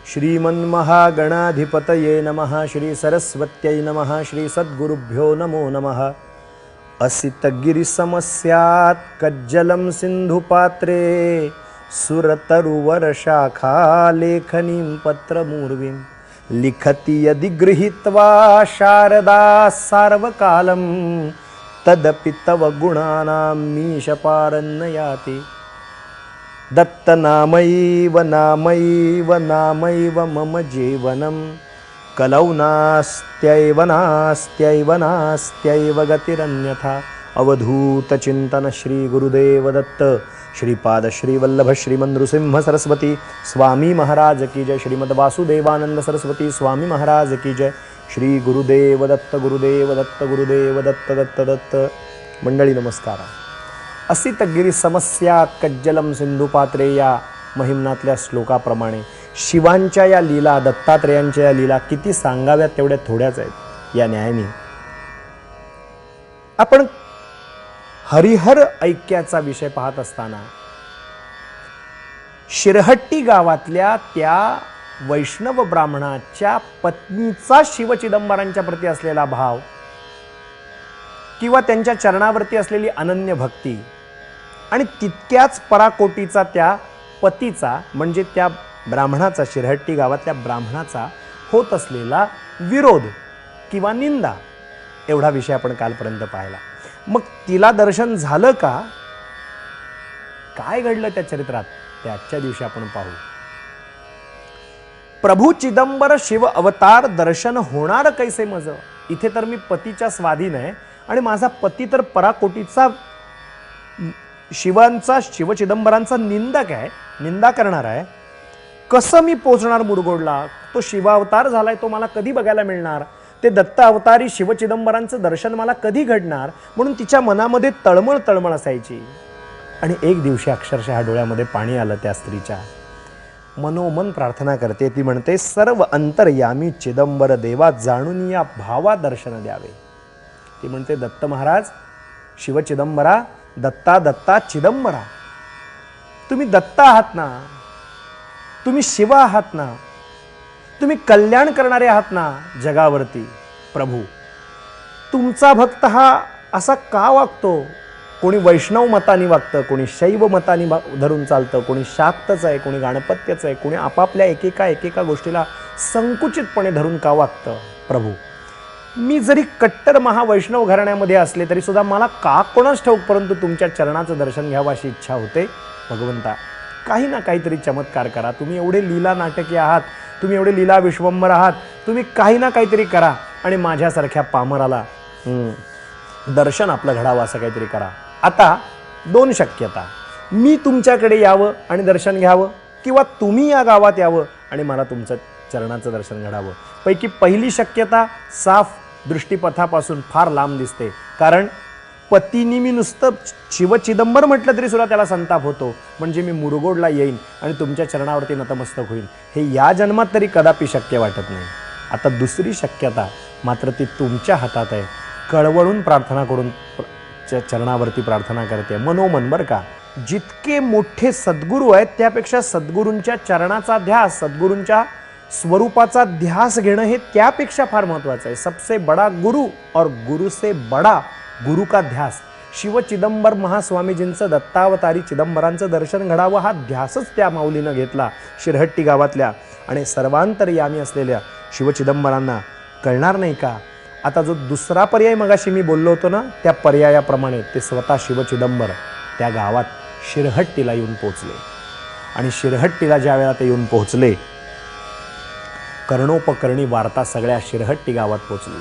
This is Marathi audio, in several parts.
श्रीमन्महागणाधिपतये नमः। श्री सरस्वत्यै नमः। श्री सद्गुरुभ्यो नमो नमः। असितगिरिसमस्यात् कज्जलं सिन्धुपात्रे सुरतरुवरशाखा लेखनीं पत्रमूर्विं लिखति यदि गृहीत्वा शारदा सार्वकालं तदपि तव गुणानां मीशपारन्न याति। दत्तनामैव नामैव नामैव मम जीवनं कलौ नास्त्यैव नास्त्यैव नास्त्यैव गतिरन्यथा। अवधूतचिंतन श्री गुरुदेव दत्त श्रीपाद श्रीवल्लभ श्रीमन नृसिंह सरस्वती स्वामी महाराज की जय। श्रीमद वासुदेवानंद सरस्वती स्वामी महाराज की जय। श्री गुरुदेव दत्त गुरुदेव दत्त गुरुदेव दत्त दत्त दत्त। मंडळी नमस्कार। असितगिरी समस्या कज्जलम सिंधुपात्रे या महिम्नातल्या श्लोकाप्रमाणे शिवांच्या या लीला, दत्तात्रेयांच्या या लीला किती सांगाव्यात तेवढ्या थोड्याच आहेत। या न्यायाने आपण हरिहर ऐक्याचा विषय पाहत असताना शिरहट्टी गावातल्या त्या वैष्णव ब्राह्मणाच्या पत्नीचा शिवचिदंबरांच्या प्रती असलेला भाव किंवा त्यांच्या चरणावरती असलेली अनन्य भक्ती आणि तितक्याच पराकोटीचा त्या पतीचा म्हणजे त्या ब्राह्मणाचा, शिरहट्टी गावातल्या ब्राह्मणाचा होत असलेला विरोध किंवा निंदा, एवढा विषय आपण कालपर्यंत पाहिला। मग तिला दर्शन झालं का? काय घडलं त्या चरित्रात ते आजच्या दिवशी आपण पाहू। प्रभू चिदंबर शिव अवतार दर्शन होणार कैसे मज। इथे तर मी पतीच्या स्वाधीन आहे आणि माझा पती तर पराकोटीचा शिवांचा, शिवचिदंबरांचा निंदक आहे, निंदा करणार आहे। कसं मी पोचणार मुरगोडला? तो शिवावतार झालाय, तो मला कधी बघायला मिळणार? ते दत्त अवतारी शिवचिदंबरांचं दर्शन मला कधी घडणार? म्हणून तिच्या मनामध्ये तळमळ तळमळ असायची। आणि एक दिवशी अक्षरशः डोळ्यामध्ये पाणी आलं त्या स्त्रीच्या। मनोमन प्रार्थना करते ती, म्हणते सर्व अंतर्यामी चिदंबर देवा जाणून या भावा दर्शन द्यावे। ती म्हणते दत्त महाराज, शिवचिदंबरा, दत्ता दत्ता चिदंबरा, तुम्ही दत्त आहात ना, तुम्ही शिव आहात ना, तुम्ही कल्याण करणारे आहात ना जगावरती। प्रभू, तुमचा भक्त हा असा का वागतो? कोणी वैष्णव मतानी वागतं, कोणी शैव मतानी धरून चालतं, कोणी शाक्तच आहे, कोणी गणपत्यच आहे, कोणी आपापल्या एकेका गोष्टीला संकुचितपणे धरून का वागतं? प्रभू, मी जरी कट्टर महावैष्णव घराण्यामध्ये असले तरी सुद्धा मला का कोणास ठाऊक, परंतु तुमच्या चरणाचं दर्शन घ्यावं अशी इच्छा होते। भगवंता, काही ना काहीतरी चमत्कार करा। तुम्ही एवढे लीला नाटकी आहात, तुम्ही एवढे लीला विश्वंभर आहात, तुम्ही काही ना काहीतरी करा आणि माझ्यासारख्या पामराला दर्शन आपलं घडावं असं काहीतरी करा। आता दोन शक्यता, मी तुमच्याकडे यावं आणि दर्शन घ्यावं किंवा तुम्ही या गावात यावं आणि मला तुमचं चरणाचं दर्शन घडावं। पैकी पहिली शक्यता साफ दृष्टीपथापासून फार लांब दिसते, कारण पतीनी मी नुसतं शिवचिदंबर म्हटलं तरी सुद्धा त्याला संताप होतो, म्हणजे मी मुरगोडला येईन आणि तुमच्या चरणावरती नतमस्तक होईल, हे या जन्मात तरी कदापि शक्य वाटत नाही। आता दुसरी शक्यता मात्र ती तुमच्या हातात आहे। कळवळून प्रार्थना करून चरणावरती प्रार्थना करते मनोमन, बरं का। जितके मोठे सद्गुरू आहेत त्यापेक्षा सद्गुरूंच्या चरणाचा ध्यास, सद्गुरूंच्या स्वरूपाचा ध्यास घेणं हे त्यापेक्षा फार महत्त्वाचं आहे। सबसे बड़ा गुरु और गुरु से बड़ा गुरु का ध्यास। शिवचिदंबर महास्वामीजींचं, दत्तावतारी चिदंबरांचं दर्शन घडावं हा ध्यासच त्या माऊलीनं घेतला शिरहट्टी गावातल्या। आणि सर्वांतर्यामी असलेल्या शिवचिदंबरांना कळणार नाही का? आता जो दुसरा पर्याय मगाशी मी बोललो होतो ना, त्या पर्यायाप्रमाणे ते स्वतः शिवचिदंबर त्या गावात शिरहट्टीला येऊन पोहोचले। आणि शिरहट्टीला ज्या वेळा ते येऊन पोहोचले, कर्णोपकर्णी वार्ता सगळ्या शिरहट्टी गावात पोहोचली।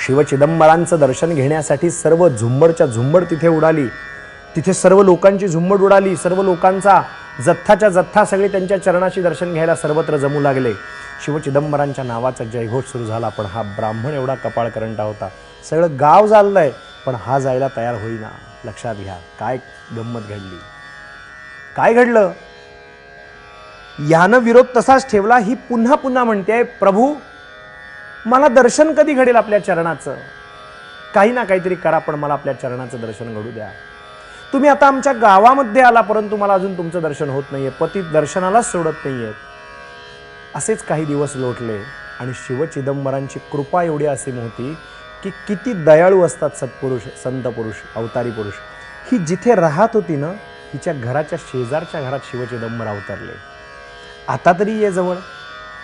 शिवचिदंबरांचं दर्शन घेण्यासाठी सर्व झुंबडच्या झुंबड तिथे उडाली। तिथे सर्व लोकांची झुंबड उडाली, सर्व लोकांचा जथ्थाच्या जथ्था सगळे त्यांच्या चरणाशी दर्शन घ्यायला सर्वत्र जमू लागले। शिवचिदंबरांच्या नावाचा जयघोष सुरू झाला, पण हा ब्राह्मण एवढा कपाळकरंटा होता। सगळं गाव चाललंय पण हा जायला तयार होईना। लक्षात घ्या काय गंमत घडली, काय घडलं। यानं विरोध तसाच ठेवला, ही पुन्हा पुन्हा म्हणते प्रभू मला दर्शन कधी घडेल आपल्या चरणाचं? काही ना काहीतरी करा, पण मला आपल्या चरणाचं दर्शन घडू द्या। तुम्ही आता आमच्या गावामध्ये आला, परंतु मला अजून तुमचं दर्शन होत नाहीये। पती दर्शनालाच सोडत नाहीयेत। असेच काही दिवस लोटले आणि शिवचिदंबरांची कृपा एवढी असीम होती की किती दयाळू असतात सत्पुरुष, संत पुरुष, अवतारी पुरुष. ही जिथे राहत होती ना, हिच्या घराच्या शेजारच्या घरात शिवचिदंबर अवतरले. आता तरी ये जवळ,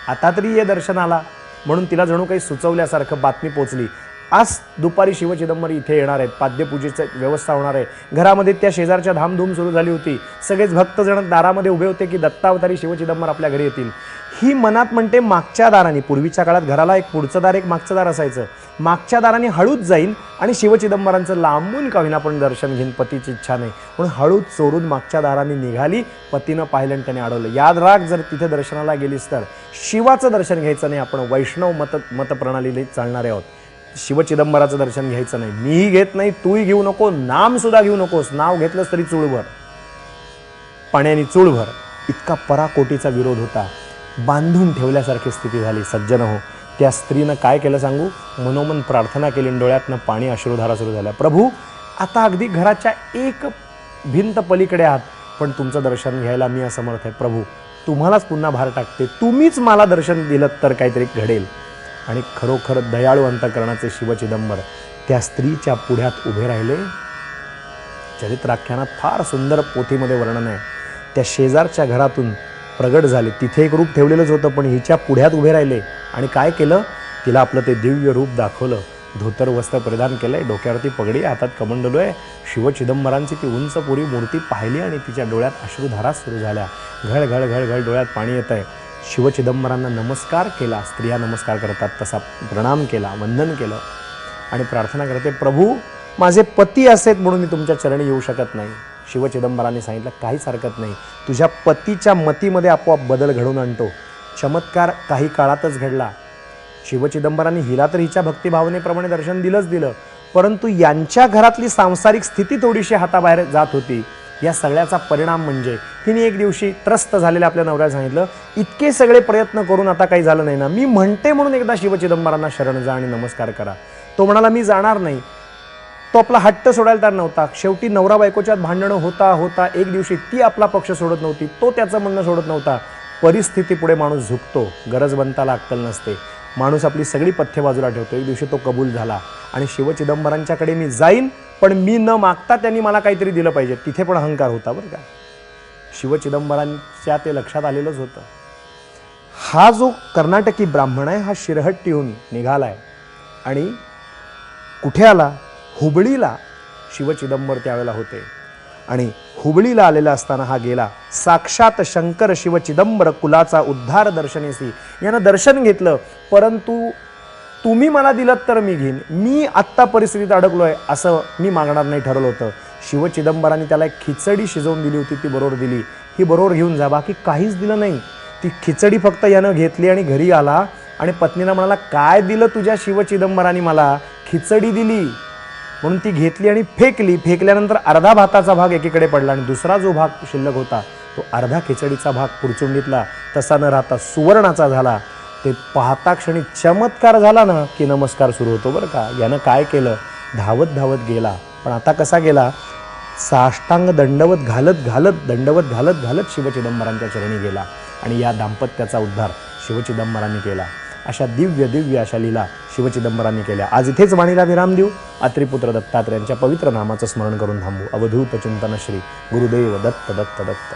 आता तरी ये दर्शनाला, म्हणून तिला जणू काही सुचवल्यासारखं बातमी पोचली. आज दुपारी शिवचिदंबर इथे येणार आहेत, पाद्यपूजेची व्यवस्था होणार आहे. घरामध्ये त्या शेजारच्या धामधूम सुरू झाली होती. सगळेच भक्तजण दारामध्ये उभे होते की दत्तावतारी शिवचिदंबर आपल्या घरी येतील. ही मनात म्हणते मागच्या दाराने, पूर्वीच्या काळात घराला एक पुढचं दार एक मागचं दार असायचं, मागच्या दाराने हळूच जाईन आणि शिवचिदंबरांचं लांबून का होईना पण दर्शन घेईन, पतीची इच्छा नाही म्हणून हळूच चोरून मागच्या दाराने निघाली. पतीनं पाहिलं आणि त्याने अडवलं. याद राख, जर तिथे दर्शनाला गेलीस तर शिवाचं दर्शन घ्यायचं नाही. आपण वैष्णव मतप्रणालीला चालणारे आहोत. शिवचिदंबराचं दर्शन घ्यायचं नाही. मीही घेत नाही, तूही घेऊ नको, नाम सुद्धा घेऊ नकोस. नाव घेतलंस तरी चुळभर, पाण्याने चुळभर. इतका पराकोटीचा विरोध होता. बांधून ठेवल्यासारखी स्थिती झाली. सज्जन हो, त्या स्त्रीनं काय केलं सांगू? मनोमन प्रार्थना केली, डोळ्यातनं पाणी, अश्रुधारा सुरू झाल्या. प्रभू, आता अगदी घराच्या एक भिंत पलीकडे आहात, पण तुमचं दर्शन घ्यायला मी असमर्थ आहे. प्रभू, तुम्हालाच पुन्हा भार टाकते. तुम्हीच मला दर्शन दिलं तर काहीतरी घडेल. आणि खरोखर दयाळू अंतकरणाचे शिवचिदंबर त्या स्त्रीच्या पुढ्यात उभे राहिले. चरित्राख्यानात फार सुंदर पोथीमध्ये वर्णन आहे. त्या शेजारच्या घरातून प्रगट झाले. तिथे एक रूप ठेवलेलंच होतं, पण हिच्या पुढ्यात उभे राहिले आणि काय केलं? तिला आपलं ते दिव्य रूप दाखवलं. धोतर वस्त्र परिधान केलंय, डोक्यावरती पगडी, हातात कमंडलू आहे. शिवचिदंबरांची ती उंच पुरी मूर्ती पाहिली आणि तिच्या डोळ्यात अश्रुधारा सुरू झाल्या. घळ घळ घळ घळ डोळ्यात पाणी येत आहे. शिवचिदंबरांना नमस्कार केला, स्त्रिया नमस्कार करतात तसा प्रणाम केला, वंदन केलं आणि प्रार्थना करते, प्रभू, माझे पती असेत म्हणून मी तुमच्या चरणी येऊ शकत नाही. शिवचिदंबरांनी सांगितलं, काहीच हरकत नाही, तुझ्या पतीच्या मतीमध्ये आपोआप बदल घडवून आणतो. चमत्कार काही काळातच घडला. शिवचिदंबरांनी हिला तर हिच्या भक्तिभावनेप्रमाणे दर्शन दिलं, परंतु यांच्या घरातली सांसारिक स्थिती थोडीशी हाताबाहेर जात होती. या सगळ्याचा परिणाम म्हणजे हिने एक दिवशी त्रस्त झालेल्या आपल्या नवऱ्याला सांगितलं, इतके सगळे प्रयत्न करून आता काही झालं नाही ना, मी म्हणते म्हणून एकदा शिवचिदंबरांना शरण जा आणि नमस्कार करा. तो म्हणाला, मी जाणार नाही. तो आपला हट्ट सोडायला तयार नव्हता. शेवटी नवरा बायकोच्यात भांडणं होता एक दिवशी ती आपला पक्ष सोडत नव्हती, तो त्याचं म्हणणं सोडत नव्हता. परिस्थितीपुढे माणूस झुकतो, गरजवंताला अक्कल नसते. माणूस आपली सगळी पथ्य बाजूला ठेवतो. एक दिवशी तो कबूल झाला आणि शिवचिदंबरांच्याकडे मी जाईन, पण मी न मागता त्यांनी मला काहीतरी दिलं पाहिजे. तिथे पण अहंकार होता बरं का. शिवचिदंबरांच्या ते लक्षात आलेलंच होतं. हा जो कर्नाटकी ब्राह्मण आहे, हा शिरहट्टीहून निघालाय आणि कुठे आला? हुबळीला. शिवचिदंबर त्यावेळेला होते आणि हुबळीला आलेला असताना हा गेला. साक्षात शंकर शिवचिदंबर कुलाचा उद्धार दर्शनेसी. यानं दर्शन घेतलं, परंतु तुम्ही मला दिलं तर मी घेईन, मी आत्ता परिस्थितीत अडकलोय असं मी मागणार नाही ठरवलं होतं. शिवचिदंबरांनी त्याला एक खिचडी शिजवून दिली होती, ती बरोबर दिली. ही बरोबर घेऊन जा, बाकी काहीच दिलं नाही. ती खिचडी फक्त यानं घेतली आणि घरी आला आणि पत्नीला म्हणाला, काय दिलं तुझ्या शिवचिदंबरांनी मला? खिचडी दिली. म्हणून ती घेतली आणि फेकली. फेकल्यानंतर अर्धा भाताचा भाग एकीकडे पडला आणि दुसरा जो भाग शिल्लक होता तो अर्धा खिचडीचा भाग पुरचुंडीतला तसा न राहता सुवर्णाचा झाला. ते पाहता क्षणी चमत्कार झाला ना की नमस्कार सुरू होतो बरं का. यानं काय केलं? धावत धावत गेला. पण आता कसा गेला? साष्टांग दंडवत घालत शिवचिदंबरांच्या चरणी गेला आणि या दाम्पत्याचा उद्धार शिवचिदंबरांनी केला. अशा दिव्य अशा लीला शिवचिदंबरांनी केल्या. आज इथेच वाणीला विराम देऊ. अत्रिपुत्र दत्तात्रेयांच्या पवित्र नामाचं स्मरण करून थांबू. अवधूत चिंतन श्री गुरुदेव दत्त दत्त दत्त.